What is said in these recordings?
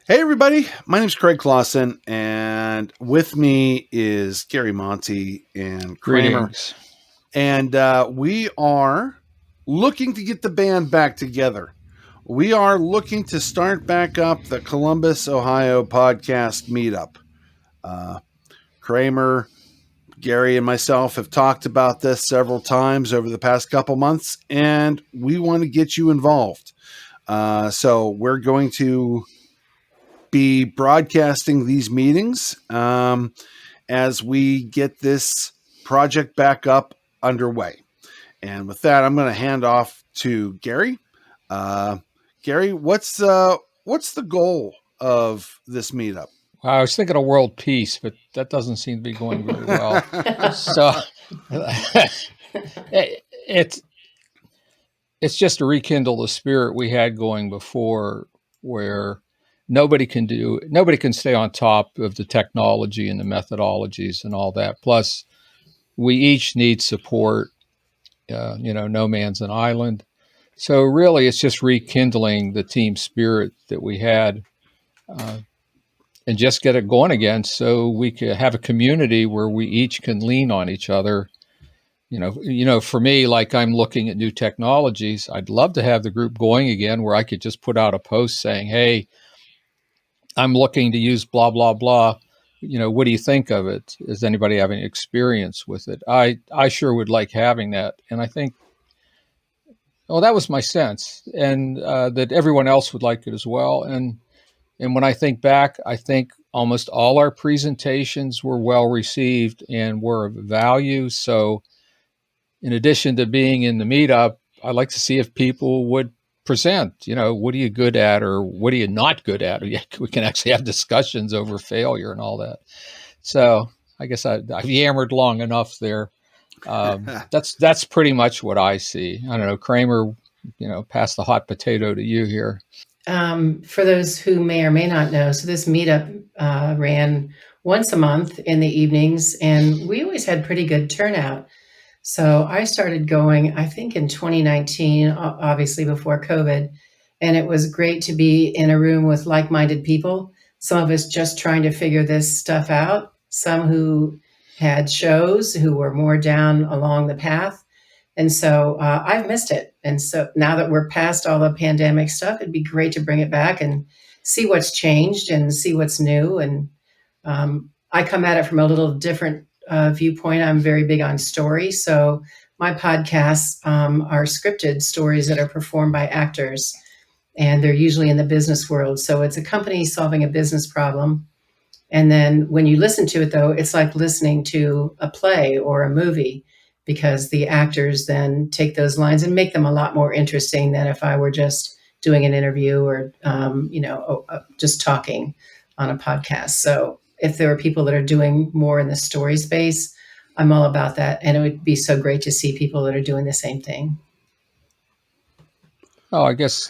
Hey, everybody. My name's Craig Clawson, and with me is Gary Monti and Kramer. Greetings. And we are looking to get the band back together. We are looking to start back up the Columbus, Ohio podcast Meetup. Kramer, Gary, and myself have talked about this several times over the past couple months, and we want to get you involved. So we're going to be broadcasting these meetings as we get this project back up underway. And with that, I'm going to hand off to Gary. Gary, what's the goal of this meetup? I was thinking of world peace, but that doesn't seem to be going very well. So it's just to rekindle the spirit we had going before, where nobody can stay on top of the technology and the methodologies and all that. Plus, we each need support. No man's an island. So really, it's just rekindling the team spirit that we had. And just get it going again so we could have a community where we each can lean on each other. For me, like, I'm looking at new technologies. I'd love to have the group going again where I could just put out a post saying, hey, I'm looking to use blah, blah, blah. What do you think of it? Does anybody have any experience with it? I sure would like having that. And I think, that was my sense, and that everyone else would like it as well. And when I think back, I think almost all our presentations were well received and were of value. So in addition to being in the meetup, I'd like to see if people would present, what are you good at or what are you not good at? We can actually have discussions over failure and all that. So I guess I've yammered long enough there. That's pretty much what I see. I don't know, Kramer, pass the hot potato to you here. For those who may or may not know, so this meetup ran once a month in the evenings, and we always had pretty good turnout. So I started going, I think, in 2019, obviously before COVID, and it was great to be in a room with like-minded people, some of us just trying to figure this stuff out, some who had shows, who were more down along the path. And so I've missed it. And so now that we're past all the pandemic stuff, it'd be great to bring it back and see what's changed and see what's new. And I come at it from a little different viewpoint. I'm very big on story. So my podcasts are scripted stories that are performed by actors, and they're usually in the business world. So it's a company solving a business problem. And then when you listen to it, though, it's like listening to a play or a movie, because the actors then take those lines and make them a lot more interesting than if I were just doing an interview or, just talking on a podcast. So if there are people that are doing more in the story space, I'm all about that. And it would be so great to see people that are doing the same thing. Oh, I guess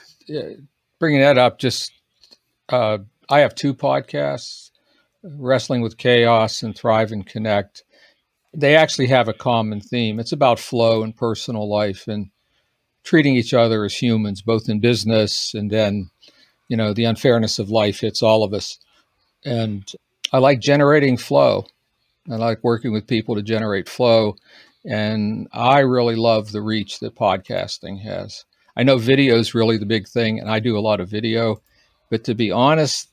bringing that up, I have two podcasts, Wrestling with Chaos and Thrive and Connect. They actually have a common theme. It's about flow in personal life and treating each other as humans, both in business, and then, the unfairness of life hits all of us. And I like generating flow. I like working with people to generate flow. And I really love the reach that podcasting has. I know video is really the big thing, and I do a lot of video. But to be honest,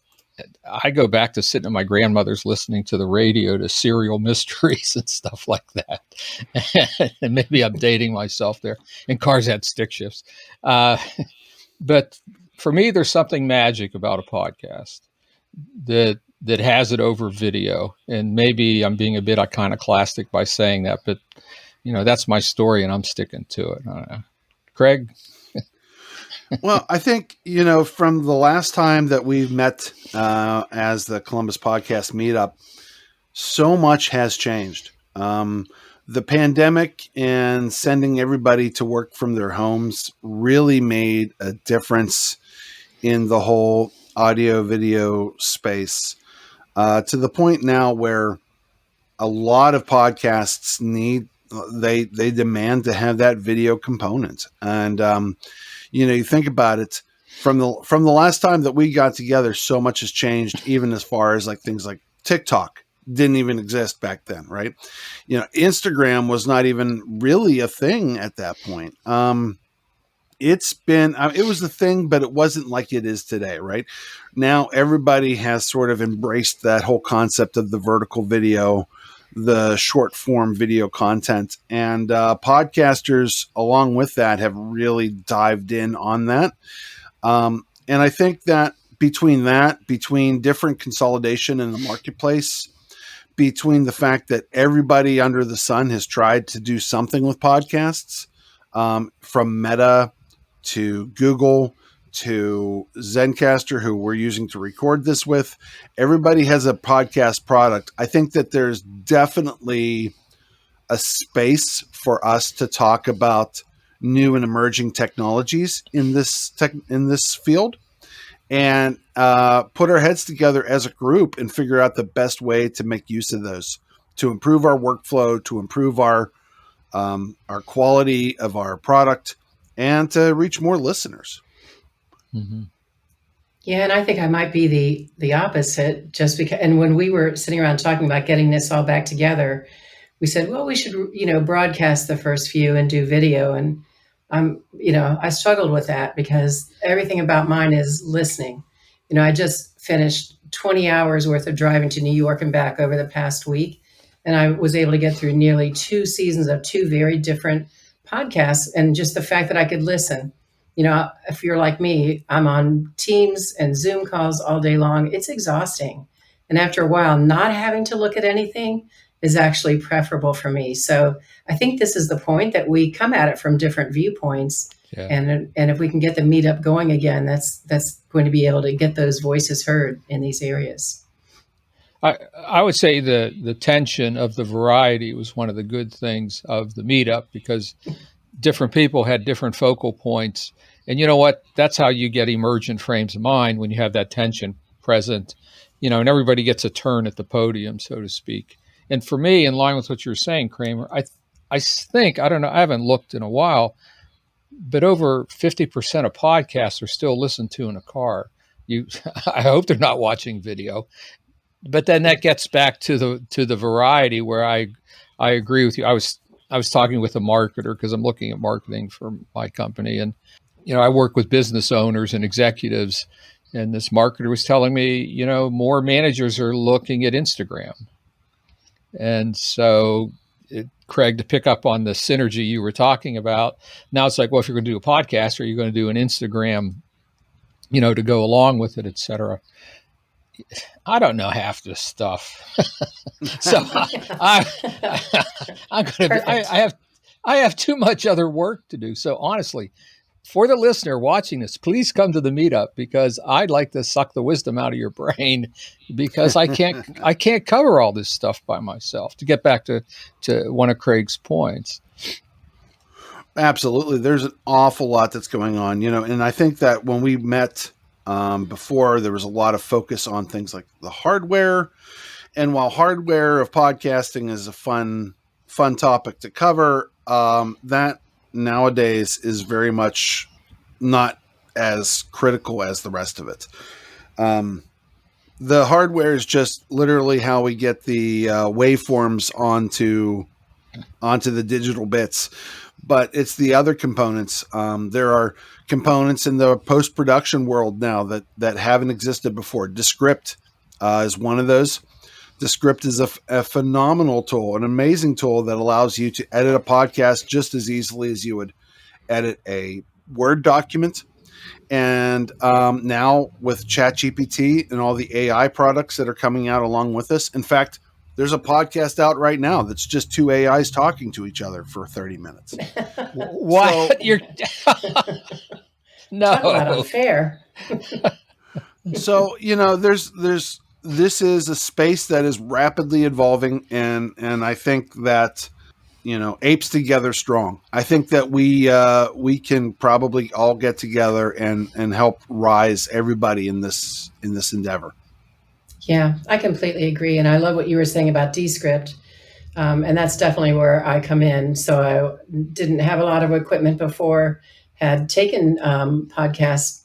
I go back to sitting at my grandmother's listening to the radio to serial mysteries and stuff like that. And maybe I'm dating myself there. And cars had stick shifts. But for me, there's something magic about a podcast that has it over video. And maybe I'm being a bit iconoclastic by saying that, but that's my story and I'm sticking to it. I don't know. Craig? Well, I think, from the last time that we've met as the Columbus Podcast Meetup, so much has changed. The pandemic and sending everybody to work from their homes really made a difference in the whole audio video space, to the point now where a lot of podcasts they demand to have that video component. And, you think about it, from the last time that we got together, so much has changed, even as far as like things like TikTok didn't even exist back then, right? Instagram was not even really a thing at that point. It was the thing, but it wasn't like it is today, right? Now everybody has sort of embraced that whole concept of the vertical video, the short form video content, and podcasters along with that have really dived in on that. And I think that between different consolidation in the marketplace, between the fact that everybody under the sun has tried to do something with podcasts, from Meta to Google to Zencaster, who we're using to record this with, everybody has a podcast product. I think that there's definitely a space for us to talk about new and emerging technologies in this field, and put our heads together as a group and figure out the best way to make use of those to improve our workflow, to improve our quality of our product, and to reach more listeners. Mm-hmm. Yeah, and I think I might be the opposite, just because. And when we were sitting around talking about getting this all back together, we said, well, we should, broadcast the first few and do video. And I struggled with that because everything about mine is listening. I just finished 20 hours worth of driving to New York and back over the past week. And I was able to get through nearly 2 seasons of 2 very different podcasts. And just the fact that I could listen, if you're like me, I'm on Teams and Zoom calls all day long. It's exhausting. And after a while, not having to look at anything is actually preferable for me. So I think this is the point, that we come at it from different viewpoints. Yeah. And if we can get the meetup going again, that's going to be able to get those voices heard in these areas. I would say the tension of the variety was one of the good things of the meetup, because different people had different focal points. And you know what? That's how you get emergent frames of mind, when you have that tension present, and everybody gets a turn at the podium, so to speak. And for me, in line with what you're saying, Kramer, I think, I don't know, I haven't looked in a while, but over 50% of podcasts are still listened to in a car. I hope they're not watching video. But then that gets back to the variety, where I agree with you. I was talking with a marketer, because I'm looking at marketing for my company, and I work with business owners and executives, and this marketer was telling me, more managers are looking at Instagram. And so, Craig, to pick up on the synergy you were talking about, now it's like, well, if you're going to do a podcast, are you going to do an Instagram, to go along with it, et cetera? I don't know half this stuff. So I have too much other work to do. So honestly, for the listener watching this, please come to the meetup, because I'd like to suck the wisdom out of your brain, because I can't cover all this stuff by myself. To get back to one of Craig's points. Absolutely. There's an awful lot that's going on, and I think that when we met before, there was a lot of focus on things like the hardware. And while hardware of podcasting is a fun topic to cover, that nowadays is very much not as critical as the rest of it. The hardware is just literally how we get the waveforms onto the digital bits. But it's the other components. There are components in the post-production world now that haven't existed before. Descript is one of those. Descript is a phenomenal tool, an amazing tool that allows you to edit a podcast just as easily as you would edit a Word document. And now with ChatGPT and all the AI products that are coming out along with this, in fact, there's a podcast out right now that's just 2 AIs talking to each other for 30 minutes. What? You're no. Talk about unfair. So, this is a space that is rapidly evolving, and I think that, apes together strong. I think that we can probably all get together and help rise everybody in this endeavor. Yeah, I completely agree. And I love what you were saying about Descript. And that's definitely where I come in. So I didn't have a lot of equipment before, had taken podcast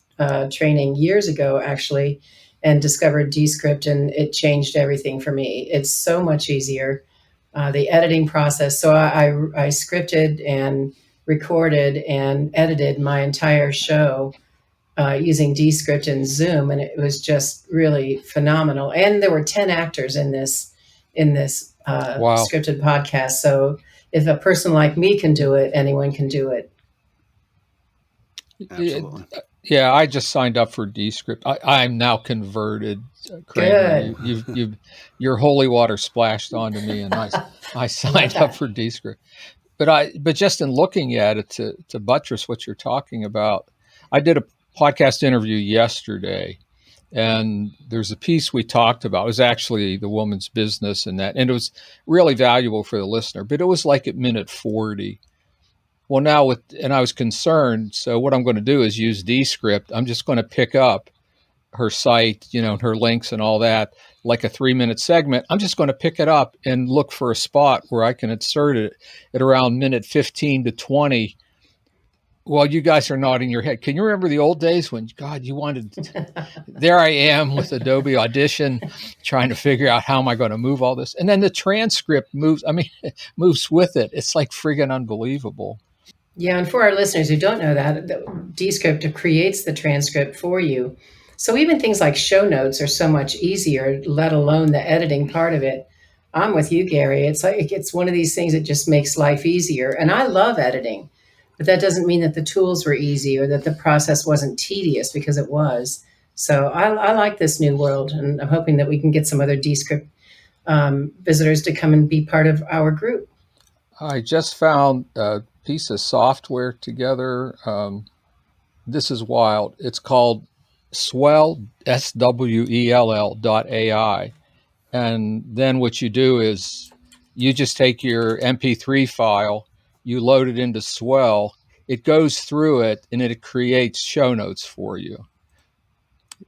training years ago, actually, and discovered Descript, and it changed everything for me. It's so much easier. The editing process. So I scripted and recorded and edited my entire show using Descript and Zoom, and it was just really phenomenal. And there were 10 actors in this Wow. scripted podcast. So if a person like me can do it, anyone can do it. Absolutely. Yeah, I just signed up for Descript. I'm now converted, Kramer. Good. Your holy water splashed onto me, and I signed up for Descript. But just in looking at it, to buttress what you're talking about, I did a podcast interview yesterday, and there's a piece we talked about. It was actually the woman's business and it was really valuable for the listener. But it was like at minute 40. Well, now and I was concerned. So what I'm going to do is use Descript. I'm just going to pick up her site, her links and all that, like a 3-minute segment. I'm just going to pick it up and look for a spot where I can insert it at around minute 15 to 20. Well, you guys are nodding your head. Can you remember the old days when, God, you wanted, there I am with Adobe Audition trying to figure out how am I going to move all this? And then the transcript moves with it. It's like friggin' unbelievable. Yeah, and for our listeners who don't know that, Descript creates the transcript for you. So even things like show notes are so much easier, let alone the editing part of it. I'm with you, Gary. It's one of these things that just makes life easier. And I love editing, but that doesn't mean that the tools were easy or that the process wasn't tedious, because it was. So I like this new world, and I'm hoping that we can get some other Descript visitors to come and be part of our group. I just found a piece of software together. This is wild. It's called Swell, SWELL.ai. And then what you do is you just take your MP3 file, you load it into Swell, it goes through it, and it creates show notes for you.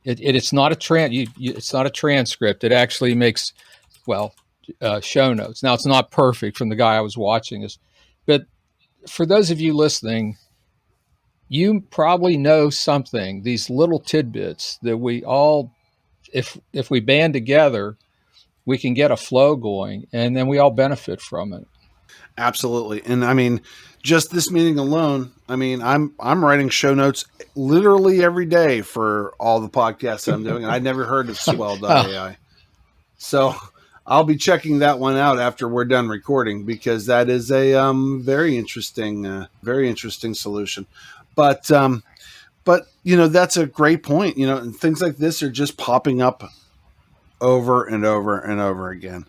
It's not it's not a transcript. It actually makes, show notes. Now, it's not perfect from the guy I was watching this, but for those of you listening, you probably know something, these little tidbits that we all, if we band together, we can get a flow going, and then we all benefit from it. Absolutely. And I mean, just this meeting alone, I mean, I'm writing show notes literally every day for all the podcasts that I'm doing. And I'd never heard of Swell.ai. So I'll be checking that one out after we're done recording, because that is a very interesting solution. But that's a great point. And things like this are just popping up over and over and over again.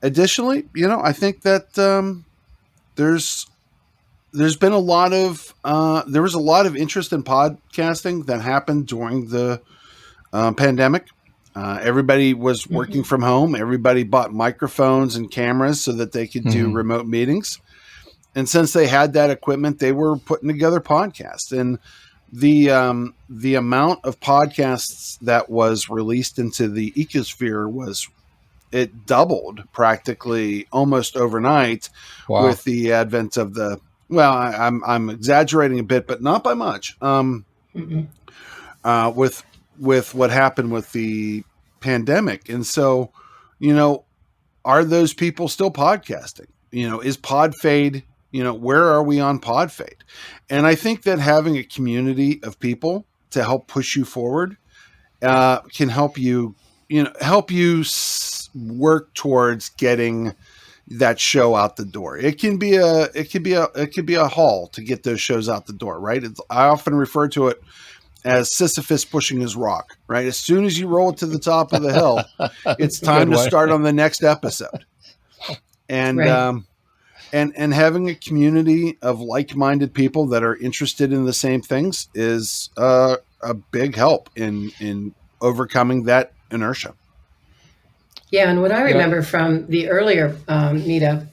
Additionally, I think that there's been a lot of there was a lot of interest in podcasting that happened during the pandemic. Everybody was working from home. Everybody bought microphones and cameras so that they could do remote meetings. And since they had that equipment, they were putting together podcasts. And the amount of podcasts that was released into the ecosphere it doubled practically almost overnight. Wow. With the advent of I'm exaggerating a bit, but not by much. With what happened with the pandemic. And so, are those people still podcasting? Is Podfade, where are we on Podfade? And I think that having a community of people to help push you forward can help you, work towards getting that show out the door. It could be a haul to get those shows out the door, right? I often refer to it as Sisyphus pushing his rock, right? As soon as you roll it to the top of the hill, it's time to start on the next episode. And right. And having a community of like-minded people that are interested in the same things is a big help in overcoming that inertia. Yeah, and what I remember from the earlier meetup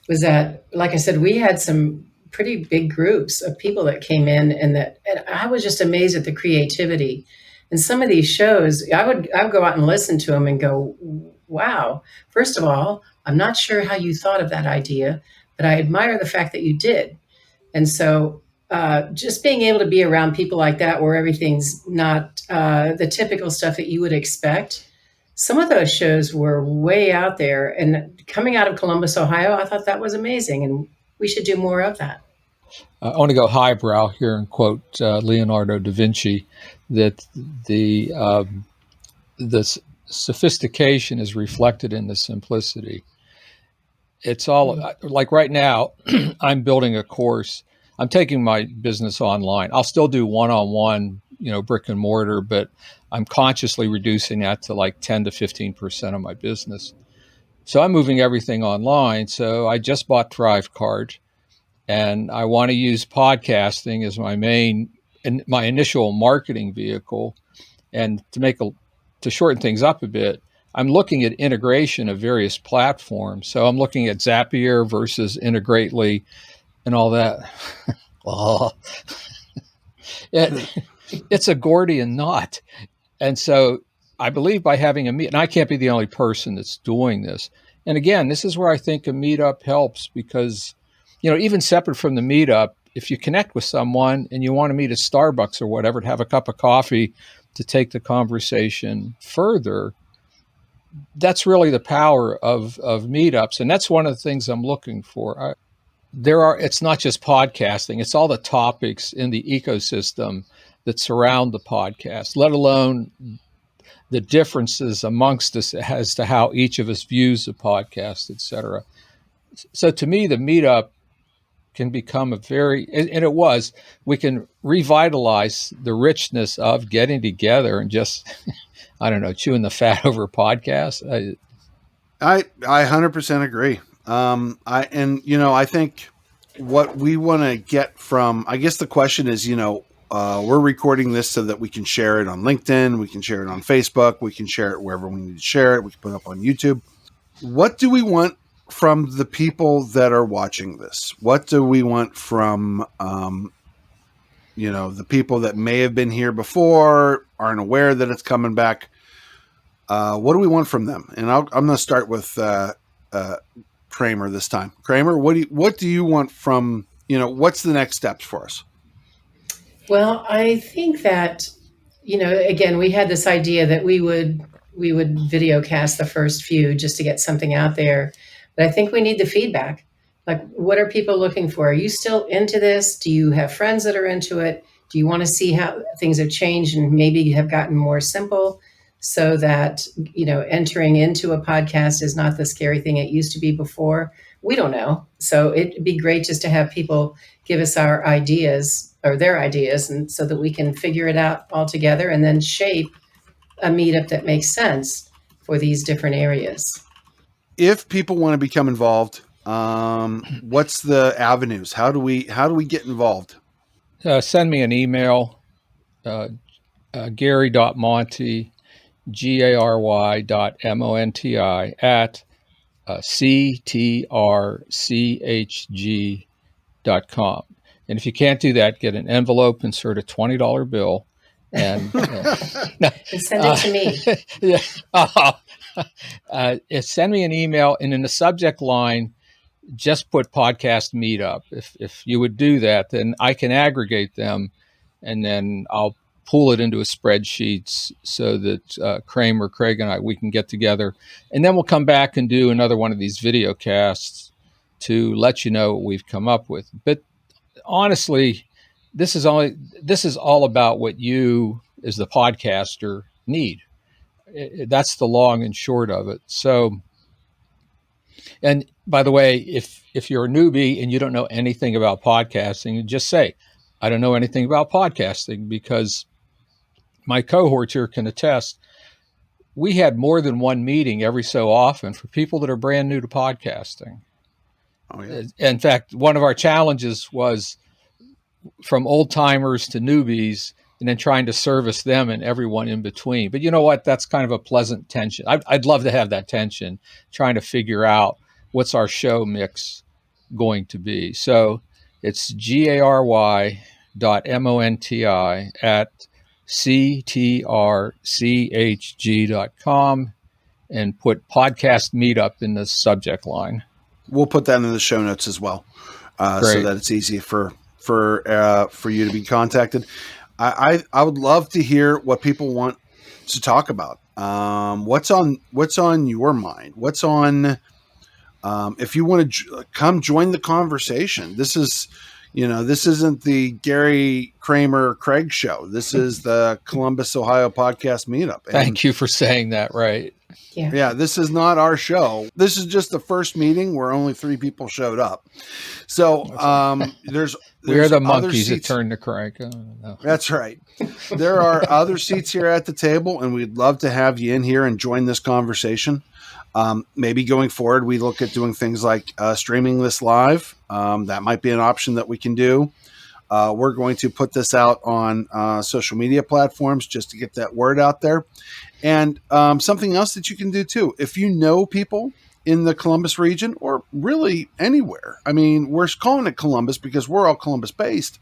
was that, like I said, we had some pretty big groups of people that came in, and I was just amazed at the creativity. And some of these shows, I would go out and listen to them and go, wow, first of all, I'm not sure how you thought of that idea, but I admire the fact that you did. And so just being able to be around people like that, where everything's not the typical stuff that you would expect. Some of those shows were way out there, and coming out of Columbus, Ohio, I thought that was amazing, and we should do more of that. I want to go highbrow here and quote Leonardo da Vinci that the sophistication is reflected in the simplicity. It's all like right now, I'm building a course. I'm taking my business online. I'll still do one-on-one, brick and mortar, but I'm consciously reducing that to like 10 to 15% of my business. So I'm moving everything online. So I just bought Thrivecart, and I want to use podcasting as my initial marketing vehicle. And to shorten things up a bit, I'm looking at integration of various platforms. So I'm looking at Zapier versus Integrately and all that. Oh, it's a Gordian knot. And so I believe by having a meet, and I can't be the only person that's doing this. And again, this is where I think a meetup helps because, even separate from the meetup, if you connect with someone and you want to meet at Starbucks or whatever to have a cup of coffee to take the conversation further, that's really the power of meetups. And that's one of the things I'm looking for. It's not just podcasting, it's all the topics in the ecosystem that surround the podcast, let alone the differences amongst us as to how each of us views the podcast, et cetera. So to me, the meetup can become we can revitalize the richness of getting together and just, I don't know, chewing the fat over podcasts. I 100% agree. I think what we want to get from, I guess the question is, we're recording this so that we can share it on LinkedIn, we can share it on Facebook, we can share it wherever we need to share it, we can put it up on YouTube. What do we want from the people that are watching this? What do we want from, the people that may have been here before, aren't aware that it's coming back? What do we want from them? And I'm going to start with Kramer this time. Kramer, what do you want from, what's the next steps for us? Well, I think that, again, we had this idea that we would video cast the first few just to get something out there. But I think we need the feedback. Like, what are people looking for? Are you still into this? Do you have friends that are into it? Do you want to see how things have changed and maybe have gotten more simple so that, entering into a podcast is not the scary thing it used to be before? We don't know. So it'd be great just to have people give us our ideas or their ideas, and so that we can figure it out all together and then shape a meetup that makes sense for these different areas. If people want to become involved, what's the avenues? How do we get involved? Send me an email, Gary.Monti, Gary.Monti at ctrchg.com. And if you can't do that, get an envelope, insert a $20 bill, and send it to me. Send me an email, and in the subject line, just put podcast meetup. If you would do that, then I can aggregate them, and then I'll pull it into a spreadsheet so that Kramer, Craig, and we can get together, and then we'll come back and do another one of these video casts to let you know what we've come up with. But honestly, this is all about what you, as the podcaster, need. That's the long and short of it. So, and by the way, if you're a newbie and you don't know anything about podcasting, just say, I don't know anything about podcasting, because my cohorts here can attest, we had more than one meeting every so often for people that are brand new to podcasting. Oh, yeah. In fact, one of our challenges was from old timers to newbies, and then trying to service them and everyone in between. But you know what? That's kind of a pleasant tension. I'd love to have that tension, trying to figure out what's our show mix going to be. So it's Gary.Monti at ctrchg.com and put podcast meetup in the subject line. We'll put that in the show notes as well, so that it's easy for for you to be contacted. I would love to hear what people want to talk about. What's on your mind? What's on if you want to come join the conversation. This isn't the Gary Kramer Craig show. This is the Columbus, Ohio podcast meetup. And thank you for saying that. Right. yeah, this is not our show. This is just the first meeting where only 3 people showed up. So there's we're the monkeys that turn the crank. Oh, no. That's right. There are other seats here at the table, and we'd love to have you in here and join this conversation. Maybe going forward, we look at doing things like streaming this live. That might be an option that we can do. We're going to put this out on social media platforms just to get that word out there. And something else that you can do too, if you know people in the Columbus region or really anywhere. I mean, we're calling it Columbus because we're all Columbus based.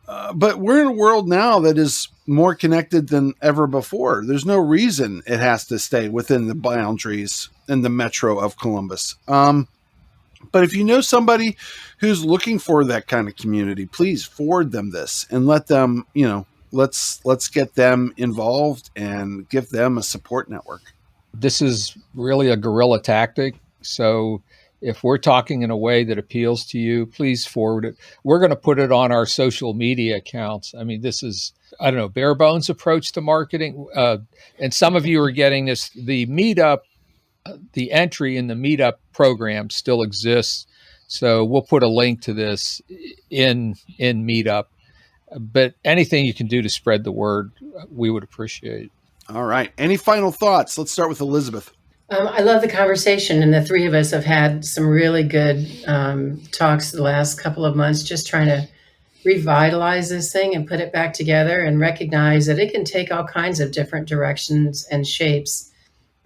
But we're in a world now that is more connected than ever before. There's no reason it has to stay within the boundaries in the metro of Columbus. But if you know somebody who's looking for that kind of community, please forward them this and let them, let's get them involved and give them a support network. This is really a guerrilla tactic. So if we're talking in a way that appeals to you, please forward it. We're going to put it on our social media accounts. I mean, this is, I don't know, bare bones approach to marketing. And some of you are getting this, the Meetup, the entry in the Meetup program still exists. So we'll put a link to this in Meetup. But anything you can do to spread the word, we would appreciate. All right. Any final thoughts? Let's start with Elizabeth. I love the conversation, and the 3 of us have had some really good talks the last couple of months, just trying to revitalize this thing and put it back together and recognize that it can take all kinds of different directions and shapes.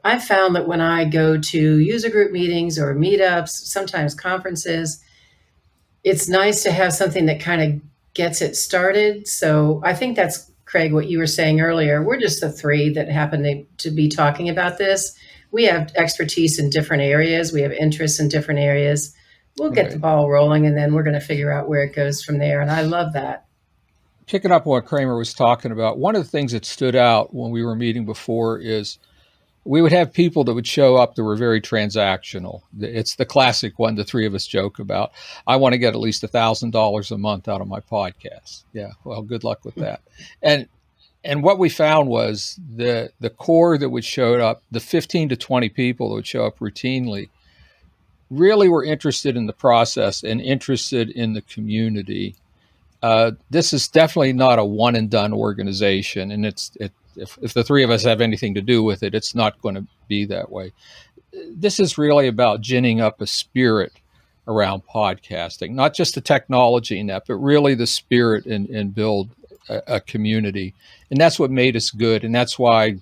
I've found that when I go to user group meetings or meetups, sometimes conferences, it's nice to have something that kind of gets it started. So I think that's, Craig, what you were saying earlier. We're just the 3 that happen to be talking about this. We have expertise in different areas. We have interests in different areas. We'll get the ball rolling, and then we're going to figure out where it goes from there. And I love that. Picking up on what Kramer was talking about, one of the things that stood out when we were meeting before is we would have people that would show up that were very transactional. It's the classic one the 3 of us joke about. I want to get at least $1,000 a month out of my podcast. Yeah, well, good luck with that. And what we found was the core that would show up, the 15 to 20 people that would show up routinely, really were interested in the process and interested in the community. This is definitely not a one and done organization, and if the 3 of us have anything to do with it, it's not going to be that way. This is really about ginning up a spirit around podcasting, not just the technology in that, but really the spirit and build a community. And that's what made us good. And that's why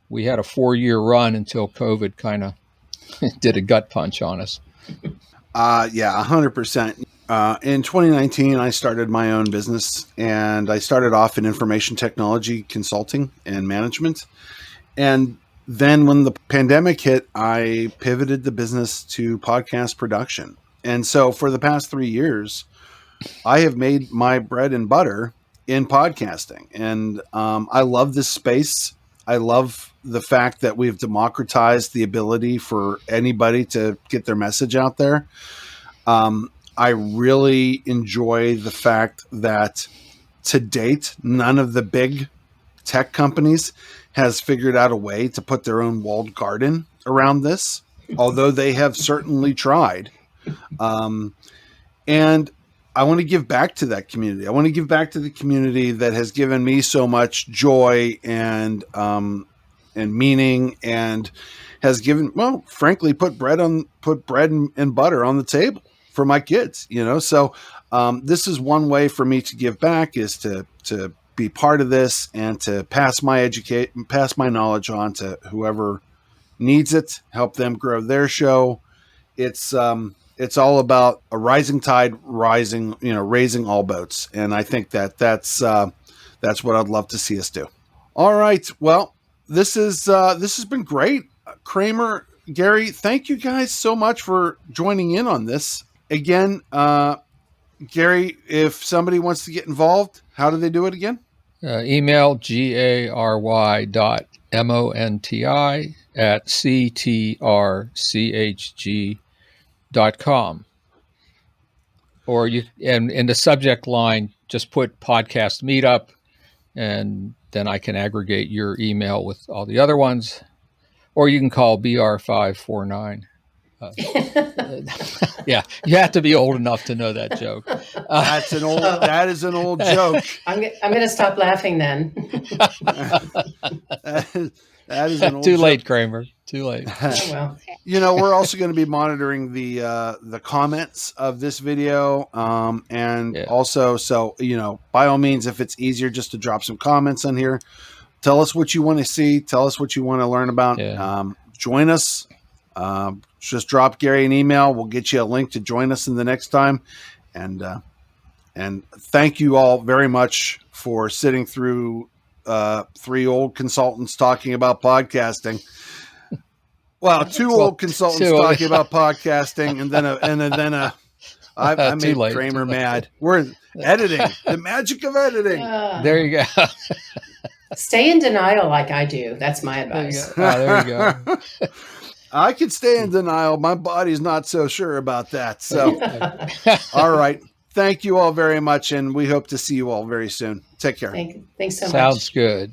we had a 4-year run until COVID kind of did a gut punch on us. Yeah, 100%. In 2019, I started my own business, and I started off in information technology consulting and management. And then when the pandemic hit, I pivoted the business to podcast production. And so for the past 3 years, I have made my bread and butter in podcasting. And I love this space. I love the fact that we've democratized the ability for anybody to get their message out there. I really enjoy the fact that to date, none of the big tech companies has figured out a way to put their own walled garden around this, although they have certainly tried. And I want to give back to that community. I want to give back to the community that has given me so much joy and meaning, and has given, well, frankly, put bread and butter on the table for my kids, So this is one way for me to give back, is to be part of this and to pass my knowledge on to whoever needs it, help them grow their show. It's all about a rising tide, raising all boats. And I think that's what I'd love to see us do. All right. Well, this has been great. Kramer, Gary, thank you guys so much for joining in on this. Again, Gary, if somebody wants to get involved, how do they do it again? Email gary.ctrchg.com. Or you, and in the subject line, just put podcast meetup, and then I can aggregate your email with all the other ones. Or you can call BR549. Yeah, you have to be old enough to know that joke. That is an old joke. I'm going to stop laughing then. That is an old Too joke. late, Kramer. Too late. Oh, well. We're also going to be monitoring the comments of this video, also, so by all means, if it's easier just to drop some comments on here, tell us what you want to see, tell us what you want to learn about. Join us. Just drop Gary an email. We'll get you a link to join us in the next time, and thank you all very much for sitting through 3 old consultants talking about podcasting. Well, 2 old consultants talking about podcasting, and then I made Kramer mad. We're editing, the magic of editing. There you go. Stay in denial like I do. That's my advice. There you go. I could stay in denial. My body's not so sure about that. So, all right. Thank you all very much, and we hope to see you all very soon. Take care. Thanks so much. Sounds good.